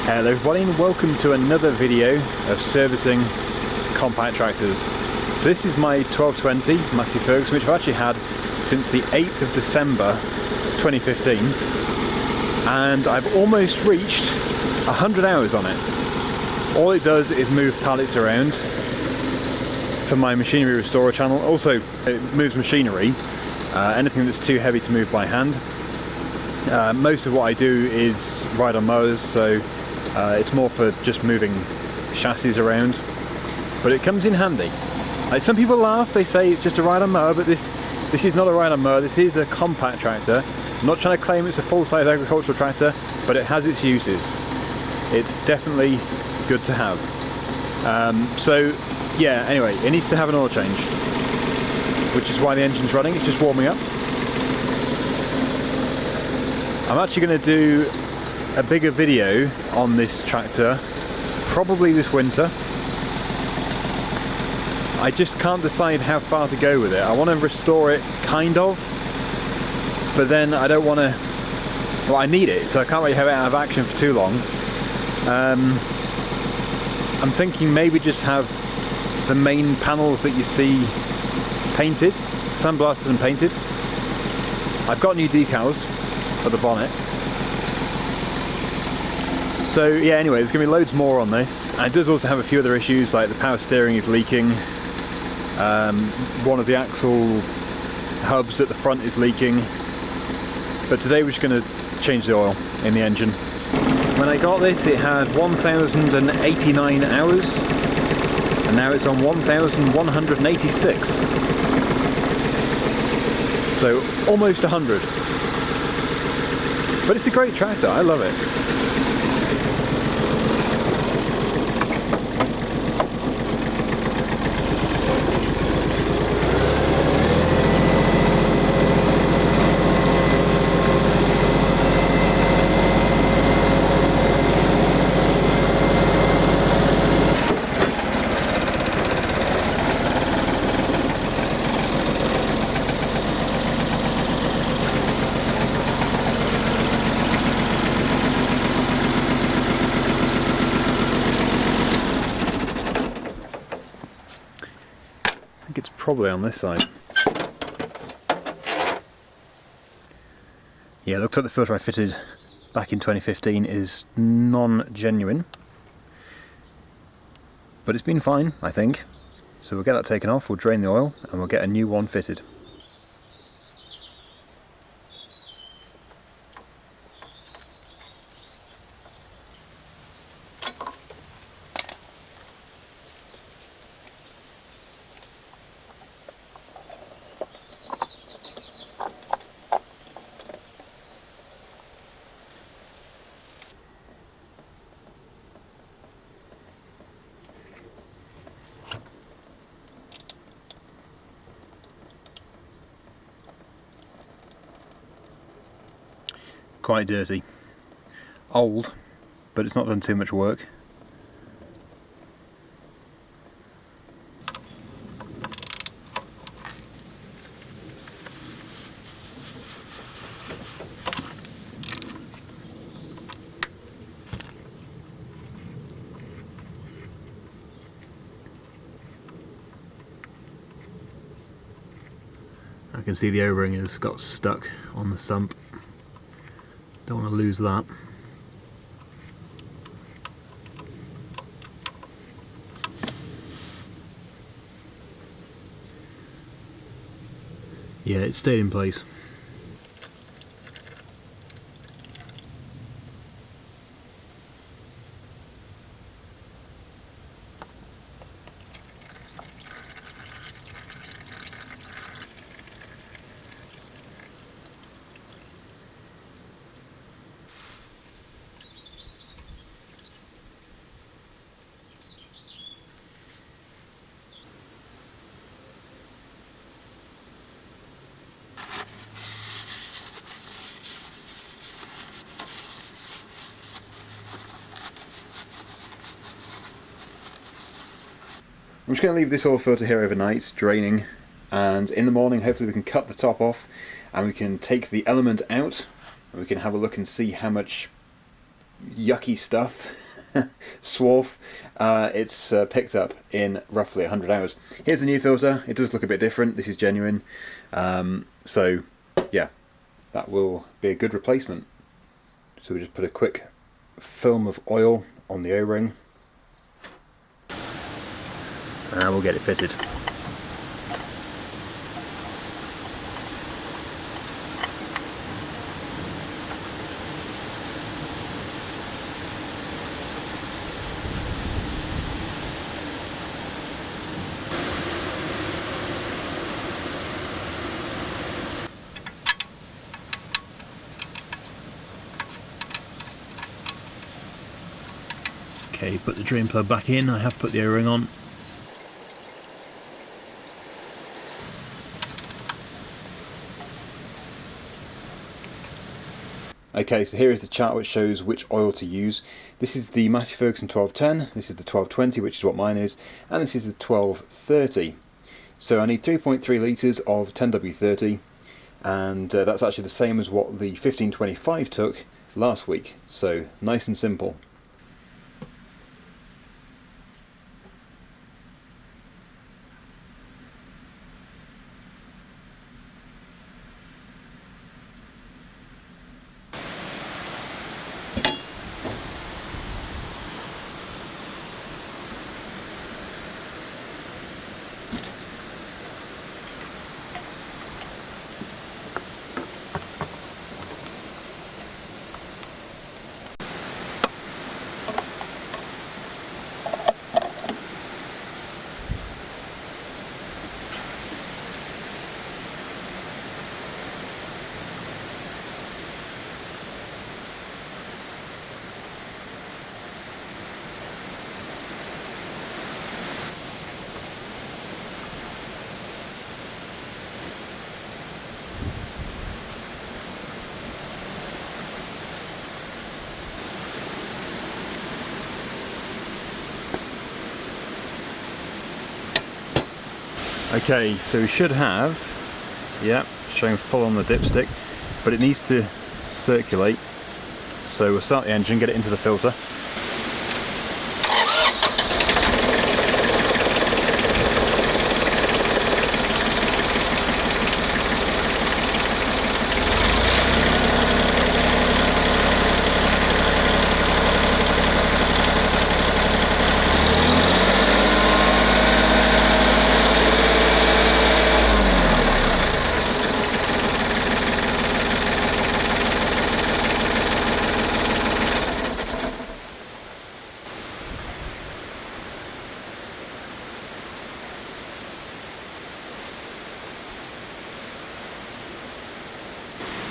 Hello everybody and welcome to another video of servicing compact tractors. So this is my 1220 Massey Ferguson, which I've actually had since the 8th of December 2015, and I've almost reached 100 hours on it. All it does is move pallets around for my machinery restorer channel. Also it moves machinery, anything that's too heavy to move by hand. Most of what I do is ride on mowers, so it's more for just moving chassis around, but it comes in handy. Some people laugh, they say it's just a ride on mower, but this is not a ride on mower, this is a compact tractor. I'm not trying to claim it's a full-size agricultural tractor, but it has its uses. It's definitely good to have. So yeah, anyway, it needs to have an oil change, which is why the engine's running. It's just warming up. I'm actually going to do a bigger video on this tractor probably this winter. I just can't decide how far to go with it. I want to restore it, kind of, but then I don't want to, well, I need it, so I can't really have it out of action for too long. I'm thinking maybe just have the main panels that you see painted, sandblasted and painted. I've got new decals for the bonnet. So yeah, anyway, there's going to be loads more on this. And it does also have a few other issues, like the power steering is leaking. One of the axle hubs at the front is leaking. But today we're just going to change the oil in the engine. When I got this, it had 1,089 hours, and now it's on 1,186. So almost 100. But it's a great tractor, I love it. It's probably on this side. Yeah, it looks like the filter I fitted back in 2015 is non-genuine, but it's been fine, I think. So we'll get that taken off, we'll drain the oil, and we'll get a new one fitted. Quite dirty. Old, but it's not done too much work. I can see the O-ring has got stuck on the sump. Don't want to lose that. Yeah, it stayed in place. I'm just going to leave this oil filter here overnight, draining, and in the morning hopefully we can cut the top off and we can take the element out and we can have a look and see how much yucky stuff, swarf, it's picked up in roughly 100 hours. Here's the new filter. It does look a bit different. This is genuine. So yeah, that will be a good replacement. So we just put a quick film of oil on the O-ring and we'll get it fitted. Okay, put the drain plug back in. I have put the O-ring on. Okay, so here is the chart which shows which oil to use. This is the Massey Ferguson 1210, this is the 1220, which is what mine is, and this is the 1230. So I need 3.3 litres of 10W30, and that's actually the same as what the 1525 took last week. So nice and simple. Okay, so we should have, yeah, showing full on the dipstick, but it needs to circulate. So we'll start the engine, get it into the filter.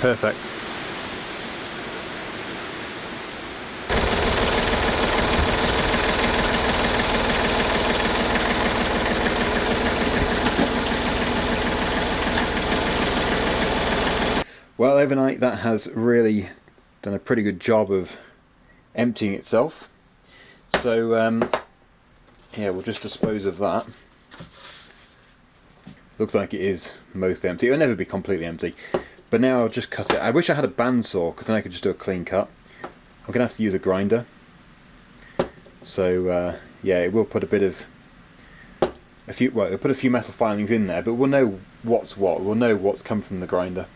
Perfect. Well, overnight that has really done a pretty good job of emptying itself. So yeah, we'll just dispose of that. Looks like it is most empty. It'll never be completely empty. But now I'll just cut it. I wish I had a bandsaw because then I could just do a clean cut. I'm going to have to use a grinder. So yeah, it will put it'll put a few metal filings in there, but we'll know what's what. We'll know what's come from the grinder.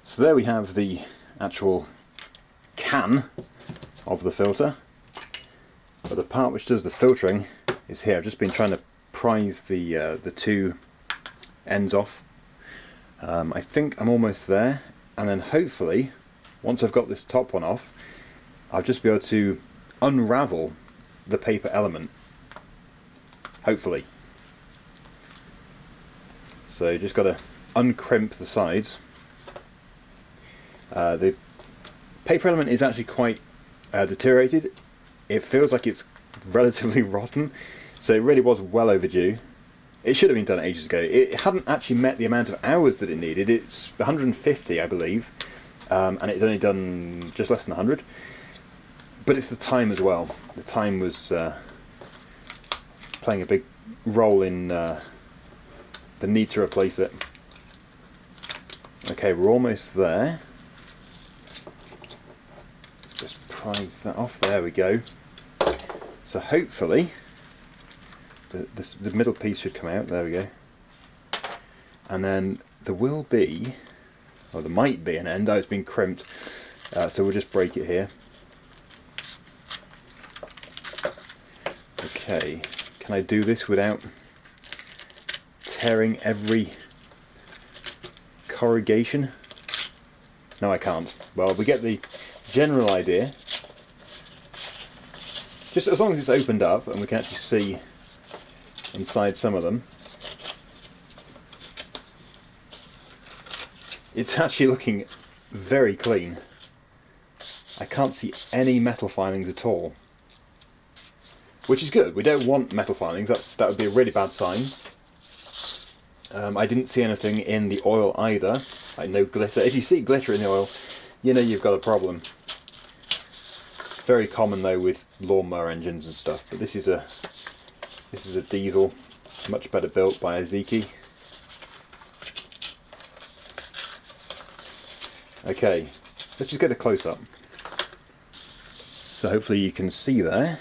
So there we have the actual can of the filter, but the part which does the filtering is here. I've just been trying to prise the two ends off. I think I'm almost there, and then hopefully once I've got this top one off, I'll just be able to unravel the paper element, hopefully. So just got to uncrimp the sides. The paper element is actually quite deteriorated. It feels like it's relatively rotten, so it really was well overdue. It should have been done ages ago. It hadn't actually met the amount of hours that it needed. It's 150, I believe, and it's only done just less than 100. But it's the time as well. The time was playing a big role in the need to replace it. Okay, we're almost there. Just prise that off. There we go. So hopefully the middle piece should come out. There we go. And then there will be, or there might be, an end. Oh, it's been crimped. So we'll just break it here. Okay, can I do this without tearing every corrugation? No, I can't. Well, we get the general idea. Just as long as it's opened up and we can actually see inside some of them. It's actually looking very clean. I can't see any metal filings at all, which is good. We don't want metal filings. That would be a really bad sign. I didn't see anything in the oil either, like no glitter. If you see glitter in the oil, you know you've got a problem. Very common though with lawnmower engines and stuff, but this is a diesel, much better built by Azeki. Okay, let's just get a close-up. So hopefully you can see there.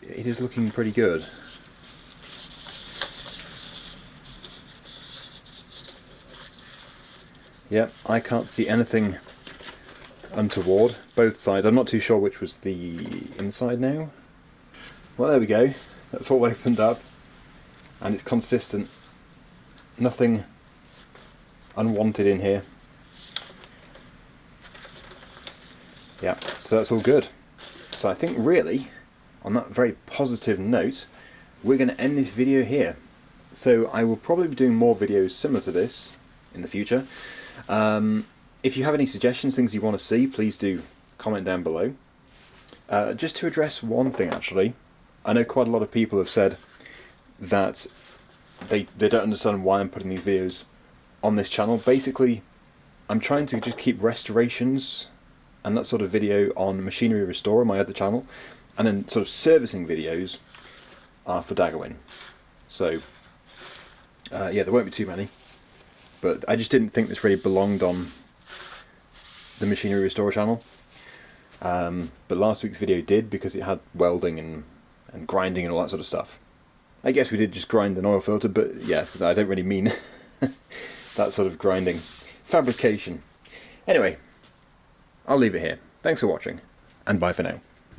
It is looking pretty good. Yep, I can't see anything untoward. Both sides. I'm not too sure which was the inside now. Well, there we go. That's all opened up, and it's consistent. Nothing unwanted in here. Yeah, so that's all good. So I think really, on that very positive note, we're going to end this video here. So I will probably be doing more videos similar to this in the future. If you have any suggestions, things you want to see, please do comment down below. Just to address one thing actually, I know quite a lot of people have said that they don't understand why I'm putting these videos on this channel. Basically, I'm trying to just keep restorations and that sort of video on Machinery Restorer, my other channel, and then sort of servicing videos are for Daggerwin. So yeah, there won't be too many, but I just didn't think this really belonged on the Machinery Restorer channel. But last week's video did, because it had welding and grinding and all that sort of stuff. I guess we did just grind an oil filter, but yes, I don't really mean that sort of grinding. Fabrication. Anyway, I'll leave it here. Thanks for watching, and bye for now.